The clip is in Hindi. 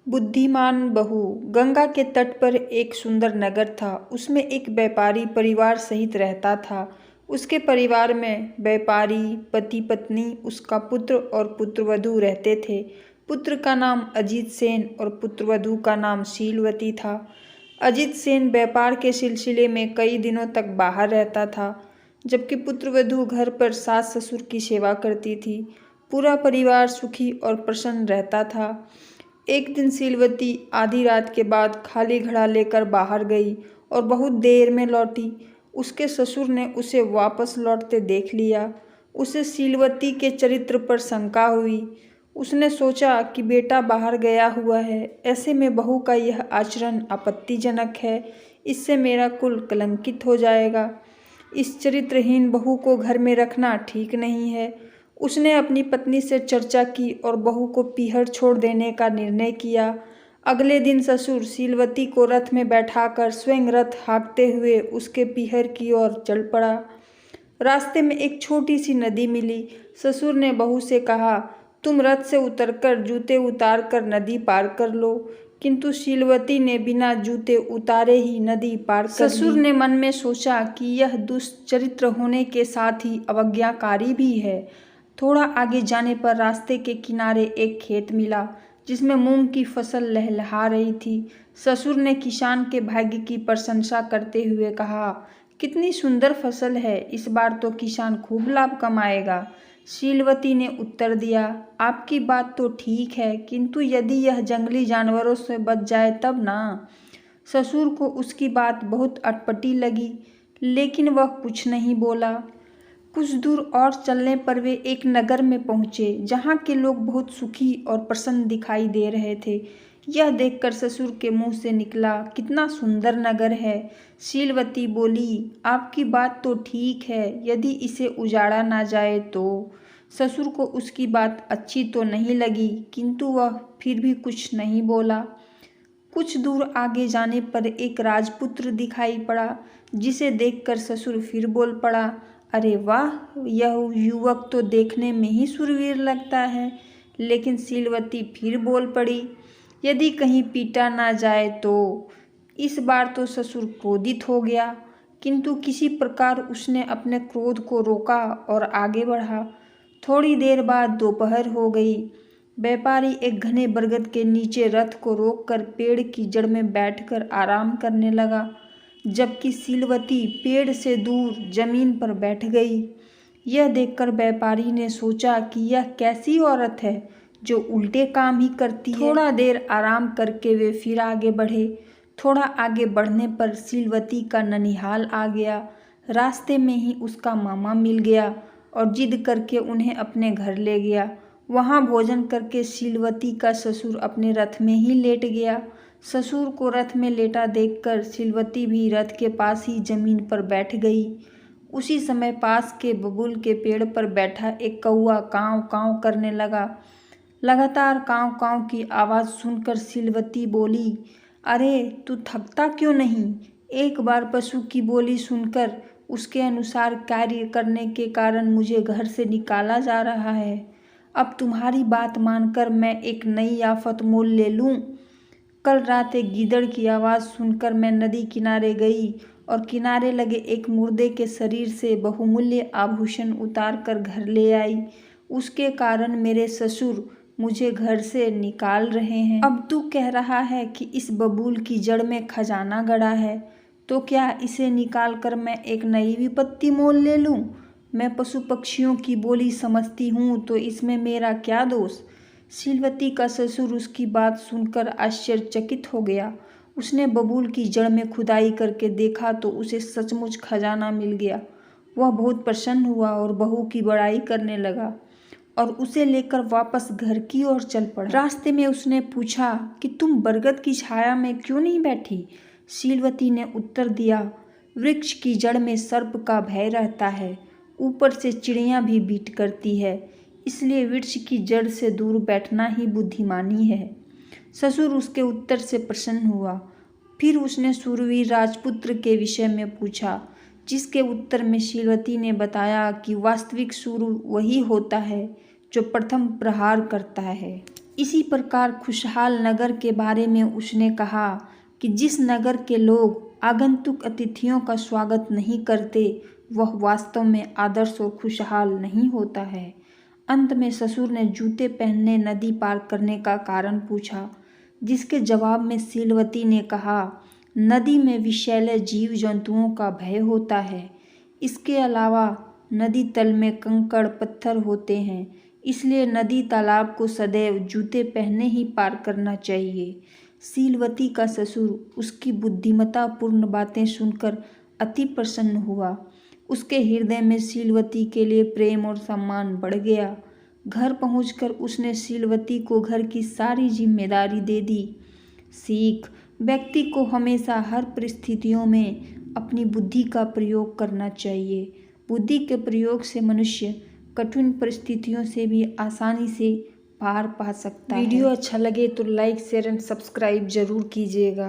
बुद्धिमान बहू। गंगा के तट पर एक सुंदर नगर था। उसमें एक व्यापारी परिवार सहित रहता था। उसके परिवार में व्यापारी, पति पत्नी, उसका पुत्र और पुत्रवधू रहते थे। पुत्र का नाम अजीत सेन और पुत्रवधू का नाम शीलवती था। अजीत सेन व्यापार के सिलसिले में कई दिनों तक बाहर रहता था, जबकि पुत्रवधू घर पर सास ससुर की सेवा करती थी। पूरा परिवार सुखी और प्रसन्न रहता था। एक दिन शीलवती आधी रात के बाद खाली घड़ा लेकर बाहर गई और बहुत देर में लौटी। उसके ससुर ने उसे वापस लौटते देख लिया। उसे शीलवती के चरित्र पर शंका हुई। उसने सोचा कि बेटा बाहर गया हुआ है, ऐसे में बहू का यह आचरण आपत्तिजनक है। इससे मेरा कुल कलंकित हो जाएगा। इस चरित्रहीन बहू को घर में रखना ठीक नहीं है। उसने अपनी पत्नी से चर्चा की और बहू को पीहर छोड़ देने का निर्णय किया। अगले दिन ससुर शीलवती को रथ में बैठाकर स्वयं रथ हाँकते हुए उसके पीहर की ओर चल पड़ा। रास्ते में एक छोटी सी नदी मिली। ससुर ने बहू से कहा, तुम रथ से उतरकर जूते उतार कर नदी पार कर लो। किंतु शीलवती ने बिना जूते उतारे ही नदी पार कर ली। ससुर ने मन में सोचा कि यह दुष्चरित्र होने के साथ ही अवज्ञाकारी भी है। थोड़ा आगे जाने पर रास्ते के किनारे एक खेत मिला, जिसमें मूंग की फसल लहलहा रही थी। ससुर ने किसान के भाग्य की प्रशंसा करते हुए कहा, कितनी सुंदर फसल है, इस बार तो किसान खूब लाभ कमाएगा। शीलवती ने उत्तर दिया, आपकी बात तो ठीक है, किंतु यदि यह जंगली जानवरों से बच जाए तब ना। ससुर को उसकी बात बहुत अटपटी लगी, लेकिन वह कुछ नहीं बोला। कुछ दूर और चलने पर वे एक नगर में पहुंचे, जहां के लोग बहुत सुखी और प्रसन्न दिखाई दे रहे थे। यह देखकर ससुर के मुंह से निकला, कितना सुंदर नगर है। शीलवती बोली, आपकी बात तो ठीक है, यदि इसे उजाड़ा ना जाए तो। ससुर को उसकी बात अच्छी तो नहीं लगी, किंतु वह फिर भी कुछ नहीं बोला। कुछ दूर आगे जाने पर एक राजपुत्र दिखाई पड़ा, जिसे देखकर ससुर फिर बोल पड़ा, अरे वाह, यह युवक तो देखने में ही शूरवीर लगता है। लेकिन शीलवती फिर बोल पड़ी, यदि कहीं पीटा ना जाए तो। इस बार तो ससुर क्रोधित हो गया, किंतु किसी प्रकार उसने अपने क्रोध को रोका और आगे बढ़ा। थोड़ी देर बाद दोपहर हो गई। व्यापारी एक घने बरगद के नीचे रथ को रोककर पेड़ की जड़ में बैठकर आराम करने लगा, जबकि शीलवती पेड़ से दूर जमीन पर बैठ गई। यह देखकर व्यापारी ने सोचा कि यह कैसी औरत है जो उल्टे काम ही करती है। थोड़ा देर आराम करके वे फिर आगे बढ़े। थोड़ा आगे बढ़ने पर शीलवती का ननिहाल आ गया। रास्ते में ही उसका मामा मिल गया और जिद करके उन्हें अपने घर ले गया। वहाँ भोजन करके शीलवती का ससुर अपने रथ में ही लेट गया। ससुर को रथ में लेटा देखकर शीलवती भी रथ के पास ही जमीन पर बैठ गई। उसी समय पास के बबूल के पेड़ पर बैठा एक कौआ काँव काँव करने लगा। लगातार काँव काँव की आवाज़ सुनकर शीलवती बोली, अरे तू थकता क्यों नहीं? एक बार पशु की बोली सुनकर उसके अनुसार कार्य करने के कारण मुझे घर से निकाला जा रहा है। अब तुम्हारी बात मानकर मैं एक नई आफत मोल ले लूँ। कल रात एक गीदड़ की आवाज़ सुनकर मैं नदी किनारे गई और किनारे लगे एक मुर्दे के शरीर से बहुमूल्य आभूषण उतार कर घर ले आई। उसके कारण मेरे ससुर मुझे घर से निकाल रहे हैं। अब तू कह रहा है कि इस बबूल की जड़ में खजाना गड़ा है, तो क्या इसे निकाल कर मैं एक नई विपत्ति मोल ले लूँ? मैं पशु पक्षियों की बोली समझती हूँ, तो इसमें मेरा क्या दोष? शीलवती का ससुर उसकी बात सुनकर आश्चर्यचकित हो गया। उसने बबूल की जड़ में खुदाई करके देखा तो उसे सचमुच खजाना मिल गया। वह बहुत प्रसन्न हुआ और बहू की बड़ाई करने लगा और उसे लेकर वापस घर की ओर चल पड़ा। रास्ते में उसने पूछा कि तुम बरगद की छाया में क्यों नहीं बैठी? शीलवती ने उत्तर दिया, वृक्ष की जड़ में सर्प का भय रहता है, ऊपर से चिड़ियाँ भी बीट करती है, इसलिए वृक्ष की जड़ से दूर बैठना ही बुद्धिमानी है। ससुर उसके उत्तर से प्रसन्न हुआ। फिर उसने शूरवीर राजपुत्र के विषय में पूछा, जिसके उत्तर में शीलवती ने बताया कि वास्तविक शूर वही होता है जो प्रथम प्रहार करता है। इसी प्रकार खुशहाल नगर के बारे में उसने कहा कि जिस नगर के लोग आगंतुक अतिथियों का स्वागत नहीं करते वह वास्तव में आदर्श और खुशहाल नहीं होता है। अंत में ससुर ने जूते पहनने नदी पार करने का कारण पूछा, जिसके जवाब में शीलवती ने कहा, नदी में विषैले जीव जंतुओं का भय होता है। इसके अलावा नदी तल में कंकड़ पत्थर होते हैं, इसलिए नदी तालाब को सदैव जूते पहने ही पार करना चाहिए। शीलवती का ससुर उसकी बुद्धिमत्तापूर्ण बातें सुनकर अति प्रसन्न हुआ। उसके हृदय में शीलवती के लिए प्रेम और सम्मान बढ़ गया। घर पहुंचकर उसने शीलवती को घर की सारी जिम्मेदारी दे दी। सीख: व्यक्ति को हमेशा हर परिस्थितियों में अपनी बुद्धि का प्रयोग करना चाहिए। बुद्धि के प्रयोग से मनुष्य कठिन परिस्थितियों से भी आसानी से पार पा सकता है। वीडियो अच्छा लगे तो लाइक शेयर एंड सब्सक्राइब जरूर कीजिएगा।